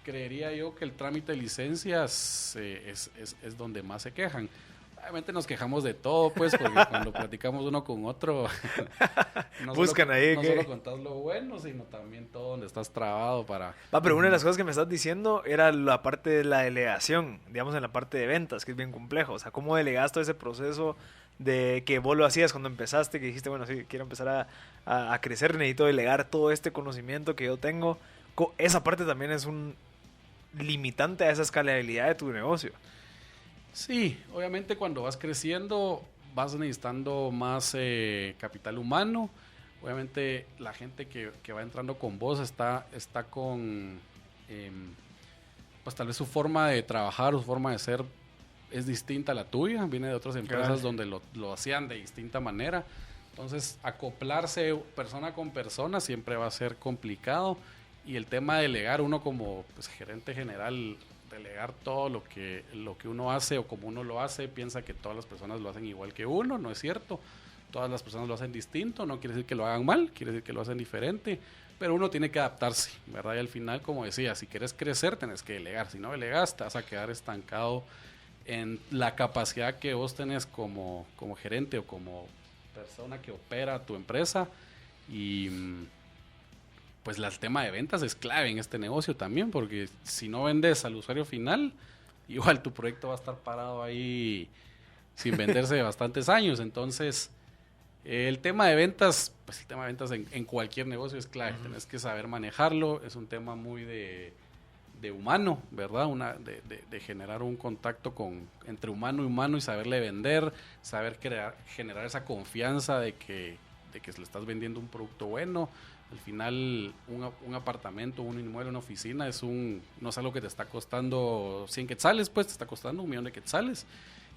creería yo que el trámite de licencias es donde más se quejan. Obviamente nos quejamos de todo, pues, porque cuando platicamos uno con otro, Buscan ahí. No solo contás lo bueno, sino también todo donde estás trabado para... Pero una de las cosas que me estás diciendo era la parte de la delegación, digamos en la parte de ventas, que es bien complejo. O sea, ¿cómo delegas todo ese proceso de que vos lo hacías cuando empezaste, que dijiste, bueno, sí, quiero empezar a crecer, necesito delegar todo este conocimiento que yo tengo? Esa parte también es un limitante a esa escalabilidad de tu negocio. Sí, obviamente cuando vas creciendo vas necesitando más capital humano. Obviamente la gente que va entrando con vos está con, pues tal vez su forma de trabajar, su forma de ser es distinta a la tuya, viene de otras empresas donde lo hacían de distinta manera. Entonces acoplarse persona con persona siempre va a ser complicado, y el tema de delegar, uno como pues, gerente general, delegar todo lo que uno hace o como uno lo hace, piensa que todas las personas lo hacen igual que uno. No es cierto, todas las personas lo hacen distinto, no quiere decir que lo hagan mal, quiere decir que lo hacen diferente, pero uno tiene que adaptarse, ¿verdad? Y al final, como decía, si quieres crecer tenés que delegar, si no delegas te vas a quedar estancado en la capacidad que vos tenés como gerente o como persona que opera tu empresa. Y pues el tema de ventas es clave en este negocio también, porque si no vendes al usuario final, igual tu proyecto va a estar parado ahí sin venderse de bastantes años. Entonces, el tema de ventas, pues el tema de ventas en cualquier negocio es clave. Tenés que saber manejarlo, es un tema muy de humano, ¿verdad? De generar un contacto entre humano y humano y saberle vender, saber generar esa confianza de que le estás vendiendo un producto bueno. Al final, un apartamento, un inmueble, una oficina no es algo que te está costando 100 quetzales, pues te está costando 1,000,000 de quetzales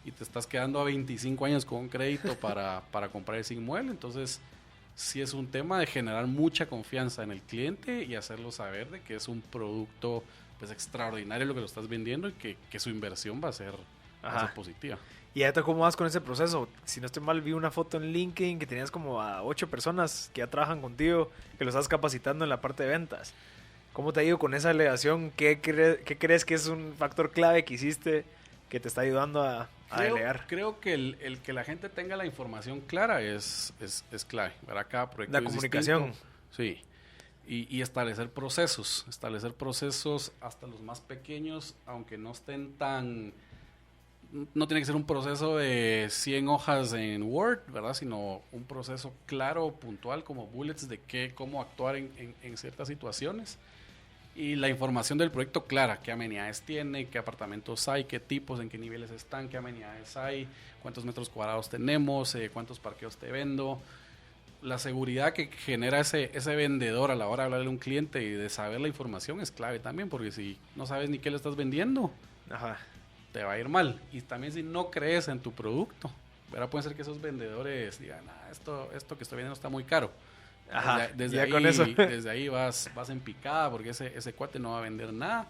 y te estás quedando a 25 años con un crédito para comprar ese inmueble. Entonces, sí es un tema de generar mucha confianza en el cliente y hacerlo saber de que es un producto pues extraordinario lo que lo estás vendiendo y que su inversión va a ser positiva. ¿Y ahorita cómo vas con ese proceso? Si no estoy mal, vi una foto en LinkedIn que tenías como a 8 personas que ya trabajan contigo, que lo estás capacitando en la parte de ventas. ¿Cómo te ha ido con esa delegación? ¿Qué crees que es un factor clave que hiciste que te está ayudando a delegar? Creo que el que la gente tenga la información clara es clave. ¿Verdad? Cada proyecto La comunicación. Distinto. Sí. Y establecer procesos hasta los más pequeños, aunque no estén tan... No tiene que ser un proceso de 100 hojas en Word, ¿verdad? Sino un proceso claro, puntual, como bullets de cómo actuar en ciertas situaciones. y la información del proyecto clara, qué amenidades tiene, qué apartamentos hay, qué tipos, en qué niveles están, qué amenidades hay, cuántos metros cuadrados tenemos, cuántos parqueos te vendo. La seguridad que genera ese vendedor a la hora de hablarle a un cliente y de saber la información es clave también, porque si no sabes ni qué le estás vendiendo, Ajá. te va a ir mal. Y también si no crees en tu producto, ¿verdad? Puede ser que esos vendedores digan, esto que estoy vendiendo está muy caro. Ajá, Desde ya ahí, con eso. desde ahí vas en picada, porque ese cuate no va a vender nada,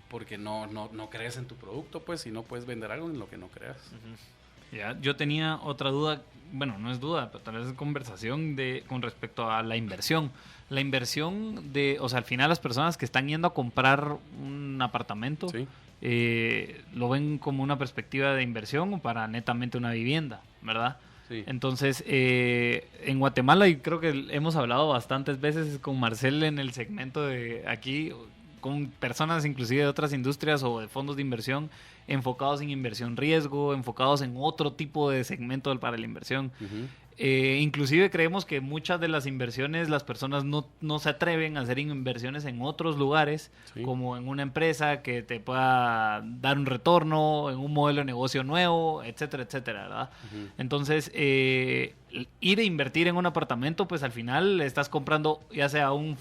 porque no crees en tu producto, pues, y no puedes vender algo en lo que no creas. Ya, yo tenía otra duda, bueno, no es duda, pero tal vez es conversación con respecto a la inversión. La inversión o sea, al final las personas que están yendo a comprar un apartamento, Sí. Lo ven como una perspectiva de inversión o para netamente una vivienda, ¿verdad? Sí. Entonces, en Guatemala, y creo que hemos hablado bastantes veces con Marcel en el segmento de aquí, con personas inclusive de otras industrias o de fondos de inversión enfocados en inversión riesgo, enfocados en otro tipo de segmento para la inversión. Uh-huh. Inclusive creemos que muchas de las inversiones las personas no se atreven a hacer inversiones en otros lugares, Sí. como en una empresa que te pueda dar un retorno, en un modelo de negocio nuevo, etcétera, etcétera, ¿verdad? Uh-huh. Entonces, ir a invertir en un apartamento, pues al final estás comprando ya sea un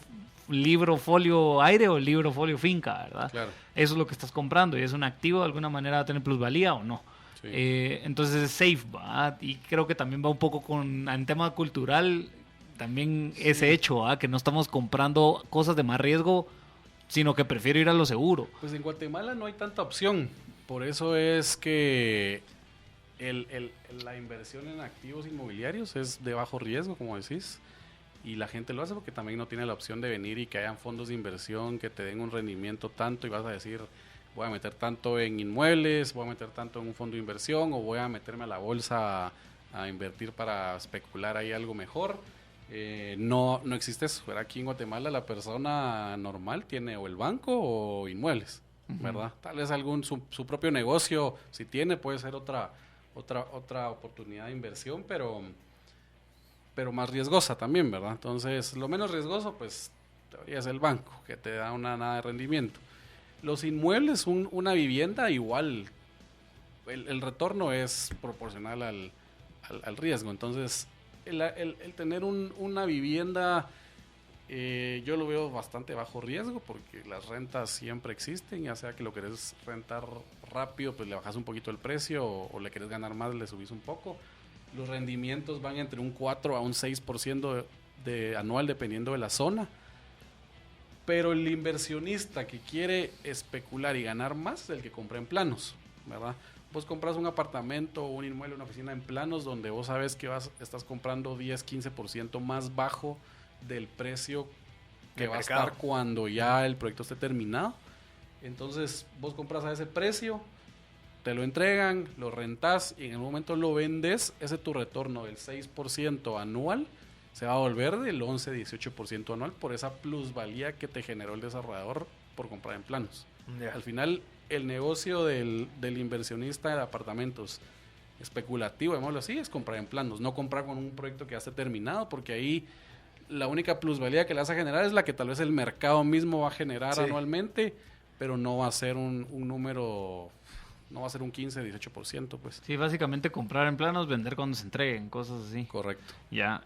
libro folio aire o libro folio finca, ¿verdad? Claro. Eso es lo que estás comprando y es un activo, de alguna manera va a tener plusvalía o no. Sí. Entonces es safe, ¿va? Y creo que también va un poco en tema cultural, también Sí. ese hecho, ¿va? Que no estamos comprando cosas de más riesgo, sino que prefiero ir a lo seguro. Pues en Guatemala no hay tanta opción. Por eso es que la inversión en activos inmobiliarios es de bajo riesgo, como decís. Y la gente lo hace porque también no tiene la opción de venir y que hayan fondos de inversión que te den un rendimiento tanto y vas a decir, voy a meter tanto en inmuebles, voy a meter tanto en un fondo de inversión o voy a meterme a la bolsa a invertir para especular ahí algo mejor. No existe eso. Aquí en Guatemala la persona normal tiene o el banco o inmuebles, ¿verdad? Tal vez su propio negocio, si tiene, puede ser otra oportunidad de inversión, pero más riesgosa también, ¿verdad? Entonces, lo menos riesgoso, pues, teoría es el banco, que te da nada de rendimiento. Los inmuebles, una vivienda, igual, el retorno es proporcional al riesgo. Entonces, el tener una vivienda, yo lo veo bastante bajo riesgo, porque las rentas siempre existen, ya sea que lo querés rentar rápido, pues le bajas un poquito el precio, o le querés ganar más, le subís un poco. Los rendimientos van entre un 4 a un 6% de anual, dependiendo de la zona. Pero el inversionista que quiere especular y ganar más es el que compra en planos, ¿verdad? Vos compras un apartamento, un inmueble, una oficina en planos donde vos sabes que estás comprando 10-15% más bajo del precio que va a estar cuando ya el proyecto esté terminado. Entonces vos compras a ese precio, te lo entregan, lo rentás y en el momento lo vendes, ese tu retorno del 6% anual se va a volver del 11-18% anual por esa plusvalía que te generó el desarrollador por comprar en planos. Yeah. Al final, el negocio del inversionista de apartamentos especulativo, llamémoslo así, es comprar en planos, no comprar con un proyecto que ya esté terminado, porque ahí la única plusvalía que le vas a generar es la que tal vez el mercado mismo va a generar anualmente, pero no va a ser un número, no va a ser un 15-18%, pues. Sí, básicamente comprar en planos, vender cuando se entreguen, cosas así. Correcto. Ya,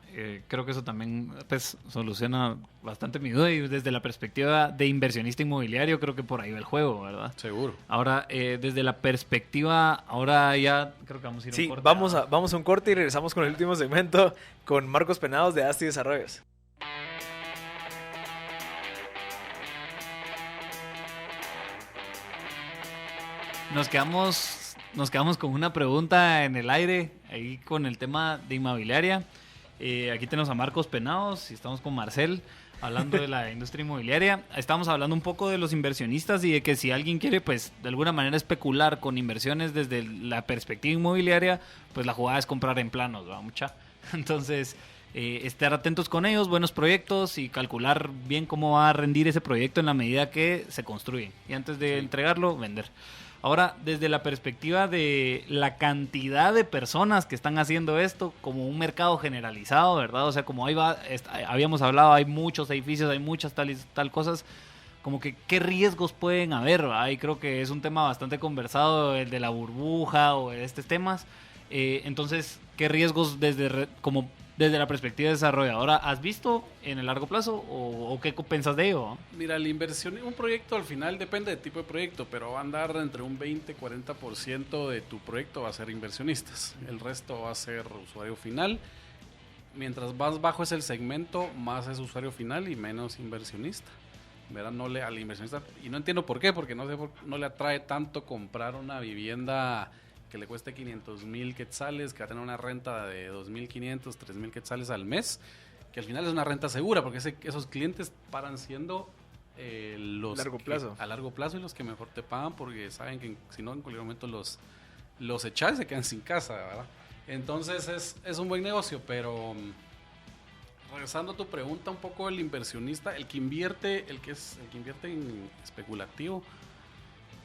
creo que eso también pues soluciona bastante mi duda y desde la perspectiva de inversionista inmobiliario creo que por ahí va el juego, ¿verdad? Seguro. Ahora, desde la perspectiva, ahora ya creo que vamos a ir a un corte. Vamos a un corte y regresamos con el último segmento con Marcos Penados de Asti Desarrollos. Nos quedamos con una pregunta en el aire, ahí con el tema de inmobiliaria. Aquí tenemos a Marcos Penados y estamos con Marcel hablando de la industria inmobiliaria. Estamos hablando un poco de los inversionistas y de que si alguien quiere, pues, de alguna manera especular con inversiones desde la perspectiva inmobiliaria, pues la jugada es comprar en planos, ¿va? Mucha. Entonces, estar atentos con ellos, buenos proyectos y calcular bien cómo va a rendir ese proyecto en la medida que se construye. Y antes de entregarlo, vender. Ahora, desde la perspectiva de la cantidad de personas que están haciendo esto como un mercado generalizado, ¿verdad? O sea, como ahí habíamos hablado, hay muchos edificios, hay muchas tal cosas. como que qué riesgos pueden haber, ¿verdad? Y creo que es un tema bastante conversado, el de la burbuja o de estos temas. Entonces, ¿qué riesgos desde la perspectiva desarrolladora has visto en el largo plazo o qué pensás de ello? Mira, la inversión en un proyecto al final depende del tipo de proyecto, pero va a andar entre un 20-40% de tu proyecto va a ser inversionistas. El resto va a ser usuario final. Mientras más bajo es el segmento, más es usuario final y menos inversionista. ¿Verdad? Al inversionista, y no entiendo por qué, porque no le atrae tanto comprar una vivienda que le cueste 500,000 quetzales, que va a tener una renta de 2,500, 3,000 quetzales al mes, que al final es una renta segura, porque esos clientes paran siendo los largo plazo. A largo plazo y los que mejor te pagan, porque saben que si no en cualquier momento los echas y se quedan sin casa, ¿verdad? Entonces es un buen negocio, pero regresando a tu pregunta, un poco el inversionista, el que invierte en especulativo,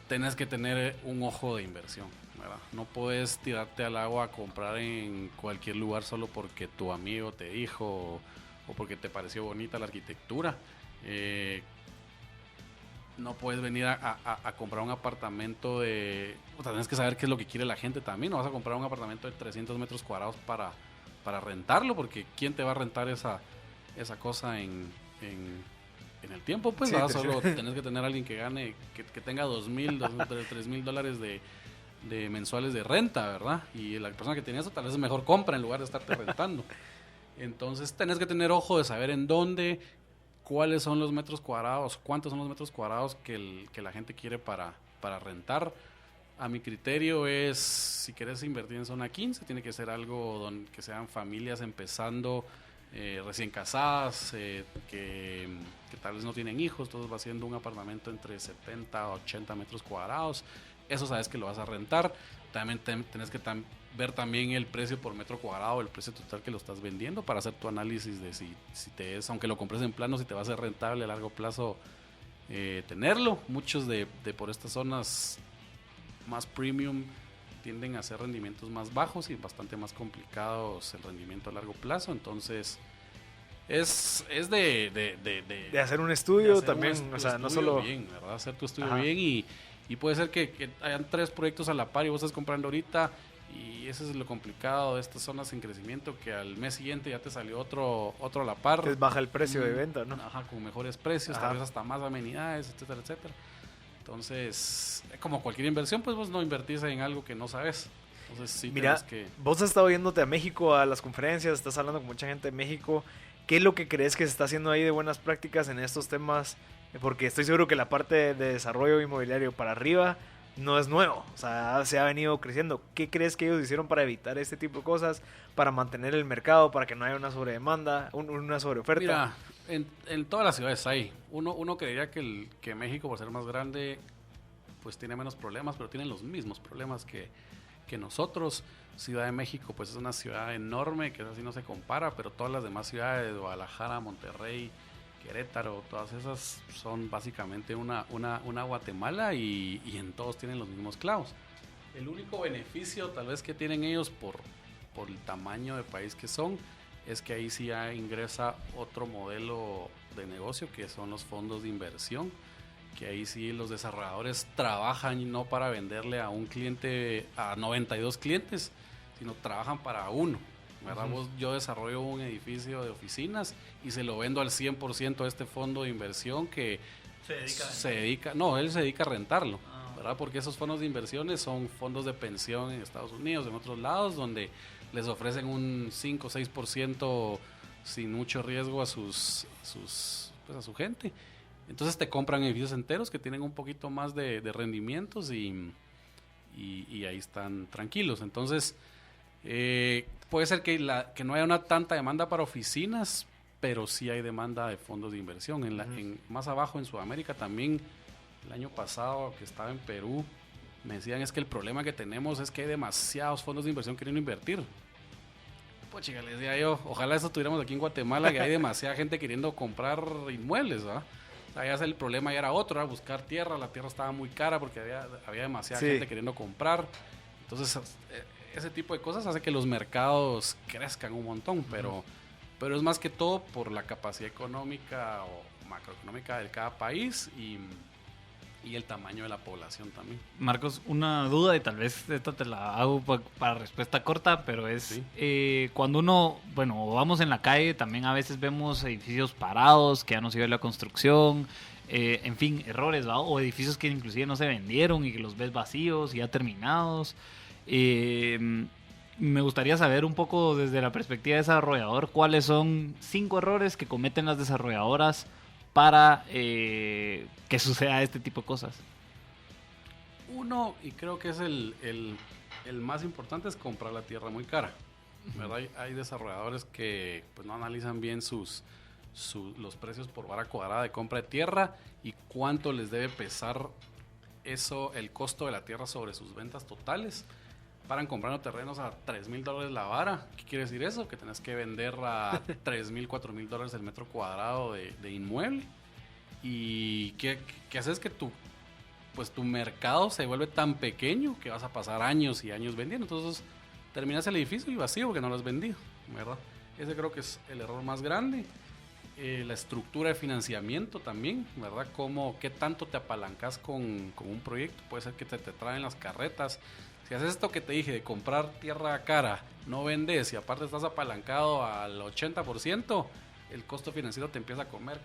tenés que tener un ojo de inversión, ¿verdad? No puedes tirarte al agua a comprar en cualquier lugar solo porque tu amigo te dijo o porque te pareció bonita la arquitectura. No puedes venir a comprar un apartamento tenés que saber qué es lo que quiere la gente también. No vas a comprar un apartamento de 300 metros cuadrados para rentarlo, porque ¿quién te va a rentar esa cosa en el tiempo? Pues sí, solo tenés que tener a alguien que gane, que tenga $2,000, $3,000 de mensuales de renta, ¿verdad? Y la persona que tiene eso tal vez es mejor compra en lugar de estarte rentando. Entonces tenés que tener ojo de saber en dónde, cuáles son los metros cuadrados, cuántos son los metros cuadrados que la gente quiere para rentar. A mi criterio es, si quieres invertir en zona 15, tiene que ser algo que sean familias empezando, recién casadas, que tal vez no tienen hijos, todos va siendo un apartamento entre 70 a 80 metros cuadrados. Eso sabes que lo vas a rentar. También tenés que ver también el precio por metro cuadrado, el precio total que lo estás vendiendo, para hacer tu análisis de si aunque lo compres en plano, si te va a ser rentable a largo plazo tenerlo. Muchos de por estas zonas más premium tienden a hacer rendimientos más bajos y bastante más complicados el rendimiento a largo plazo. Entonces es de hacer un estudio también, o sea, no solo bien, ¿verdad? Hacer tu estudio bien y puede ser que hayan 3 proyectos a la par y vos estás comprando ahorita, y eso es lo complicado de estas zonas en crecimiento, que al mes siguiente ya te salió otro a la par. Que baja el precio de venta, ¿no? Ajá, con mejores precios, tal vez hasta más amenidades, etcétera, etcétera. Entonces, como cualquier inversión, pues vos no invertís en algo que no sabes. Entonces sí. Mira, vos has estado yéndote a México a las conferencias, estás hablando con mucha gente de México. ¿Qué es lo que crees que se está haciendo ahí de buenas prácticas en estos temas? Porque estoy seguro que la parte de desarrollo inmobiliario para arriba no es nuevo, o sea, se ha venido creciendo. ¿Qué crees que ellos hicieron para evitar este tipo de cosas, para mantener el mercado, para que no haya una sobredemanda, una sobreoferta? Mira, en todas las ciudades hay. Uno creería que México, por ser más grande, pues tiene menos problemas, pero tienen los mismos problemas que nosotros. Ciudad de México, pues es una ciudad enorme, que así no se compara, pero todas las demás ciudades, Guadalajara, Monterrey, Querétaro, todas esas son básicamente una Guatemala, y en todos tienen los mismos clavos. El único beneficio tal vez que tienen ellos por el tamaño de país que son, es que ahí sí ya ingresa otro modelo de negocio, que son los fondos de inversión, que ahí sí los desarrolladores trabajan no para venderle a un cliente, a 92 clientes, sino trabajan para uno, ¿verdad? Yo desarrollo un edificio de oficinas y se lo vendo al 100% a este fondo de inversión que él se dedica a rentarlo, ¿verdad? Porque esos fondos de inversiones son fondos de pensión en Estados Unidos, en otros lados, donde les ofrecen un 5 o 6% sin mucho riesgo a su gente. Entonces te compran edificios enteros que tienen un poquito más de rendimientos y ahí están tranquilos. Entonces puede ser que no haya tanta demanda para oficinas, pero sí hay demanda de fondos de inversión. Más abajo en Sudamérica también, el año pasado que estaba en Perú, me decían es que el problema que tenemos es que hay demasiados fondos de inversión queriendo invertir. Pues chica, les decía yo, ojalá eso tuviéramos aquí en Guatemala, que hay demasiada gente queriendo comprar inmuebles, ¿verdad? Allá el problema ya era otro, era buscar tierra. La tierra estaba muy cara porque había demasiada gente queriendo comprar. Entonces ese tipo de cosas hace que los mercados crezcan un montón, pero es más que todo por la capacidad económica o macroeconómica de cada país y el tamaño de la población también. Marcos, una duda, y tal vez esta te la hago para respuesta corta, pero es Sí. cuando uno, bueno, vamos en la calle, también a veces vemos edificios parados, que ya no sirve la construcción, en fin, errores, ¿va? O edificios que inclusive no se vendieron y que los ves vacíos y ya terminados. Me gustaría saber un poco desde la perspectiva de desarrollador, cuáles son 5 errores que cometen las desarrolladoras para que suceda este tipo de cosas. Uno, y creo que es el más importante, es comprar la tierra muy cara, ¿verdad? Hay desarrolladores que pues, no analizan bien los precios por vara cuadrada de compra de tierra y cuánto les debe pesar eso, el costo de la tierra sobre sus ventas totales. Paran comprando terrenos a $3,000 la vara. ¿Qué quiere decir eso? Que tenés que vender a $3,000, $4,000 el metro cuadrado de inmueble. ¿Y qué haces? Que tu mercado se vuelve tan pequeño que vas a pasar años y años vendiendo. Entonces terminas el edificio y vacío porque no lo has vendido, ¿verdad? Ese creo que es el error más grande. La estructura de financiamiento también, ¿verdad? ¿Qué tanto te apalancas con un proyecto? Puede ser que te traen las carretas. Si haces esto que te dije de comprar tierra cara, no vendes y aparte estás apalancado al 80%, el costo financiero te empieza a comer,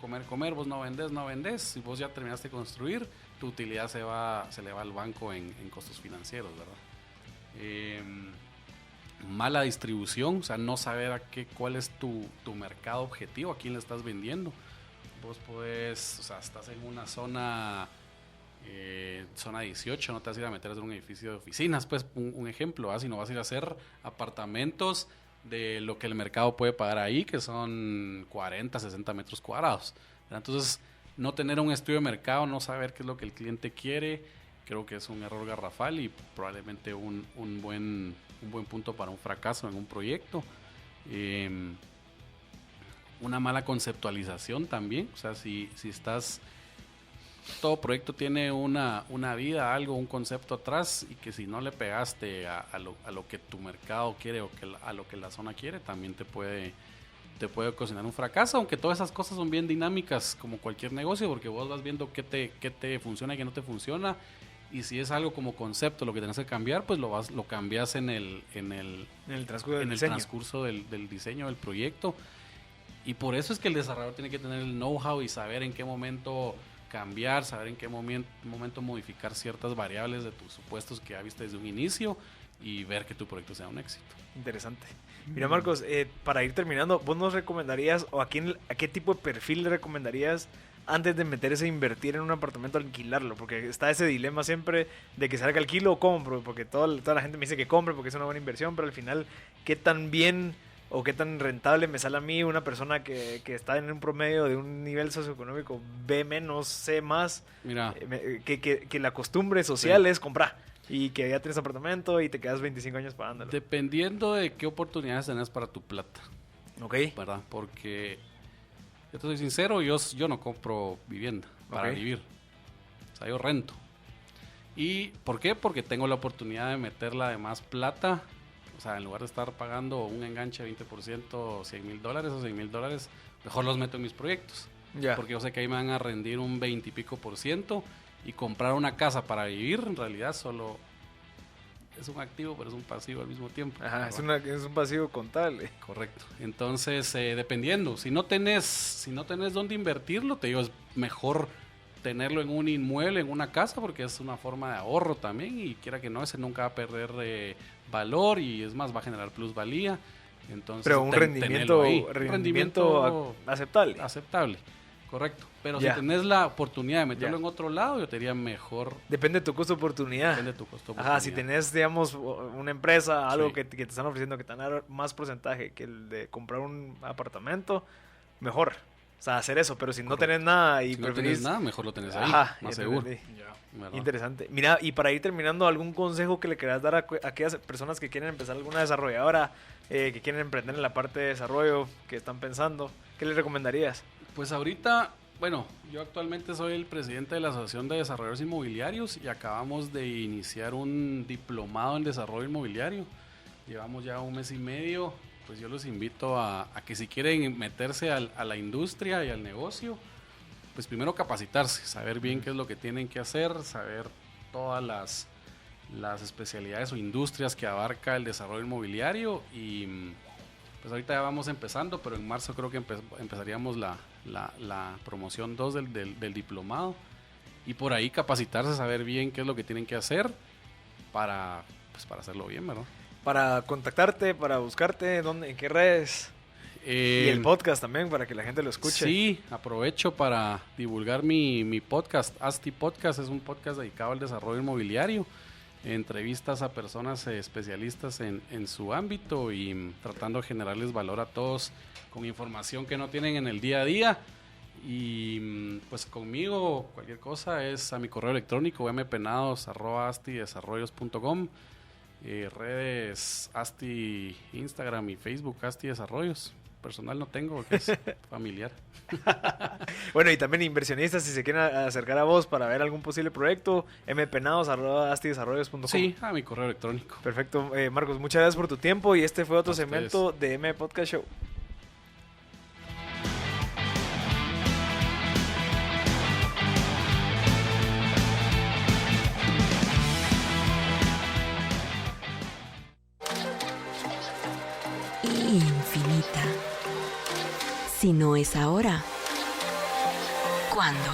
vos no vendés, si vos ya terminaste de construir, tu utilidad se le va al banco en costos financieros, ¿verdad? Mala distribución, o sea, no saber cuál es tu mercado objetivo, a quién le estás vendiendo. Vos podés, o sea, estás en una zona 18, no te vas a ir a meter en un edificio de oficinas, pues un ejemplo, si no vas a ir a hacer apartamentos de lo que el mercado puede pagar ahí, que son 40, 60 metros cuadrados. Entonces, no tener un estudio de mercado, no saber qué es lo que el cliente quiere, creo que es un error garrafal y probablemente un buen punto para un fracaso en un proyecto. Una mala conceptualización también, o sea, si estás... Todo proyecto tiene una vida, algo, un concepto atrás, y que si no le pegaste a lo que tu mercado quiere o a lo que la zona quiere, también te puede ocasionar un fracaso, aunque todas esas cosas son bien dinámicas como cualquier negocio, porque vos vas viendo qué te funciona y qué no te funciona, y si es algo como concepto lo que tenés que cambiar, pues lo cambias en el transcurso del diseño del proyecto. Y por eso es que el desarrollador tiene que tener el know-how y saber en qué momento cambiar, saber en qué momento modificar ciertas variables de tus supuestos que ya viste desde un inicio y ver que tu proyecto sea un éxito. Interesante. Mira, Marcos, para ir terminando, ¿vos nos recomendarías o a qué tipo de perfil le recomendarías antes de meterse a invertir en un apartamento, alquilarlo? Porque está ese dilema siempre de que salga alquilo o compro, porque toda la gente me dice que compre porque es una buena inversión, pero al final, ¿qué tan bien o qué tan rentable me sale a mí una persona que está en un promedio de un nivel socioeconómico B menos, C más? Mira, que la costumbre social es comprar y que ya tienes apartamento y te quedas 25 años pagándolo. Dependiendo de qué oportunidades tenés para tu plata. Ok. ¿Verdad? Porque, yo te soy sincero, yo no compro vivienda para vivir. O sea, yo rento. ¿Y por qué? Porque tengo la oportunidad de meterla de más plata. O sea, en lugar de estar pagando un enganche de 20%, $100,000 o $100,000, mejor los meto en mis proyectos. Ya. Porque yo sé que ahí me van a rendir un 20 y pico %, y comprar una casa para vivir en realidad solo es un activo, pero es un pasivo al mismo tiempo. Ajá, es un pasivo contable. Correcto. Entonces, dependiendo, si no tenés dónde invertirlo, te digo, es mejor tenerlo en un inmueble, en una casa, porque es una forma de ahorro también, y quiera que no, ese nunca va a perder valor, y es más, va a generar plusvalía. Entonces, pero un rendimiento aceptable. Aceptable, correcto. Pero Ya. si tenés la oportunidad de meterlo en otro lado, yo te diría mejor. Depende de tu costo de oportunidad. Depende de tu costo de oportunidad. Ajá, si tenés, digamos, una empresa, algo Sí. que te están ofreciendo que te van a dar más porcentaje que el de comprar un apartamento, mejor. O sea, hacer eso, pero si no tenés nada y Si no preferís... tenés nada, mejor lo tenés ahí, Ajá, más ya te seguro. entendí. ¿Verdad? Interesante. Mira, y para ir terminando, ¿algún consejo que le quieras dar a aquellas personas que quieren empezar alguna desarrolladora, que quieren emprender en la parte de desarrollo, que están pensando? ¿Qué les recomendarías? Pues ahorita, bueno, yo actualmente soy el presidente de la Asociación de Desarrolladores Inmobiliarios y acabamos de iniciar un diplomado en desarrollo inmobiliario. Llevamos ya 1 mes y medio. Pues yo los invito a que si quieren meterse a la industria y al negocio, pues primero capacitarse, saber bien qué es lo que tienen que hacer, saber todas las especialidades o industrias que abarca el desarrollo inmobiliario y pues ahorita ya vamos empezando, pero en marzo creo que empezaríamos la promoción 2 del diplomado y por ahí capacitarse, saber bien qué es lo que tienen que hacer para hacerlo bien, ¿verdad? Para contactarte, para buscarte, ¿en qué redes? Y el podcast también, para que la gente lo escuche. Sí, aprovecho para divulgar mi podcast. ASTI Podcast es un podcast dedicado al desarrollo inmobiliario. Entrevistas a personas especialistas en su ámbito y tratando de generarles valor a todos con información que no tienen en el día a día. Y pues conmigo cualquier cosa es a mi correo electrónico mpenados@astidesarrollos.com. Redes ASTI, Instagram y Facebook ASTI Desarrollos. Personal no tengo, porque es familiar. Bueno, y también inversionistas, si se quieren acercar a vos para ver algún posible proyecto, mpenados@astidesarrollos.com. Sí, a mi correo electrónico. Perfecto. Marcos, muchas gracias por tu tiempo y este fue otro A ustedes. segmento de M Podcast Show. Infinita. Si no es ahora, ¿cuándo?